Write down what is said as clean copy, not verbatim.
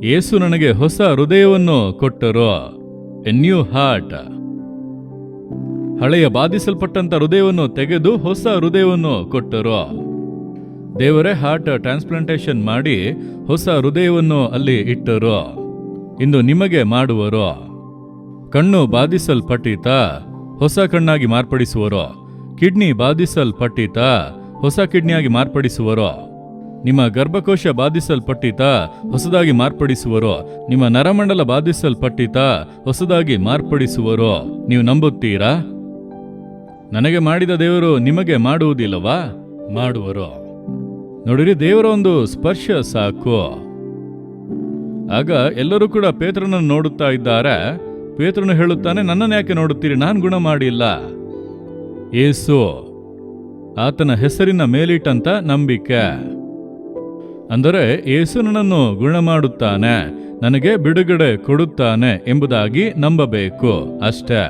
ಯೇಸು ನನಗೆ ಹೊಸ ಹೃದಯವನ್ನು ಕೊಟ್ಟರು, ಎ ನ್ಯೂ ಹಾರ್ಟ್. ಹಳೆಯ ಬಾಧಿಸಲ್ಪಟ್ಟಂತ ಹೃದಯವನ್ನು ತೆಗೆದು ಹೊಸ ಹೃದಯವನ್ನು ಕೊಟ್ಟರು. ದೇವರೇ ಹಾರ್ಟ್ ಟ್ರಾನ್ಸ್ಪ್ಲಾಂಟೇಶನ್ ಮಾಡಿ ಹೊಸ ಹೃದಯವನ್ನು ಅಲ್ಲಿ ಇಟ್ಟರು. ಇಂದು ನಿಮಗೆ ಮಾಡುವರು. ಕಣ್ಣು ಬಾಧಿಸಲ್ಪಟ್ಟಿತ, ಹೊಸ ಕಣ್ಣಾಗಿ ಮಾರ್ಪಡಿಸುವರು. ಕಿಡ್ನಿ ಬಾಧಿಸಲ್ಪಟ್ಟಿತ, ಹೊಸ ಕಿಡ್ನಿಯಾಗಿ ಮಾರ್ಪಡಿಸುವರು. ನಿಮ್ಮ ಗರ್ಭಕೋಶ ಬಾಧಿಸಲ್ಪಟ್ಟಿತ, ಹೊಸದಾಗಿ ಮಾರ್ಪಡಿಸುವರು. ನಿಮ್ಮ ನರಮಂಡಲ ಬಾಧಿಸಲ್ಪಟ್ಟಿತ, ಹೊಸದಾಗಿ ಮಾರ್ಪಡಿಸುವರು. ನೀವು ನಂಬುತ್ತೀರಾ? ನನಗೆ ಮಾಡಿದ ದೇವರು ನಿಮಗೆ ಮಾಡುವುದಿಲ್ಲವಾ? ಮಾಡುವರು. ನೋಡಿರಿ, ದೇವರ ಒಂದು ಸ್ಪರ್ಶ ಸಾಕು. ಆಗ ಎಲ್ಲರೂ ಕೂಡ ಪೇತ್ರನನ್ನು ನೋಡುತ್ತಾ ಇದ್ದಾರೆ. ಪೇತ್ರನು ಹೇಳುತ್ತಾನೆ, ನನ್ನನ್ನು ಯಾಕೆ ನೋಡುತ್ತೀರಿ? ನಾನು ಗುಣ ಮಾಡಿಲ್ಲ. ಯೇಸು ಆತನ ಹೆಸರಿನ ಮೇಲಿಟ್ಟಂತ ನಂಬಿಕೆ, ಅಂದರೆ ಯೇಸು ನನ್ನನ್ನು ಗುಣ ಮಾಡುತ್ತಾನೆ, ನನಗೆ ಬಿಡುಗಡೆ ಕೊಡುತ್ತಾನೆ ಎಂಬುದಾಗಿ ನಂಬಬೇಕು ಅಷ್ಟೇ.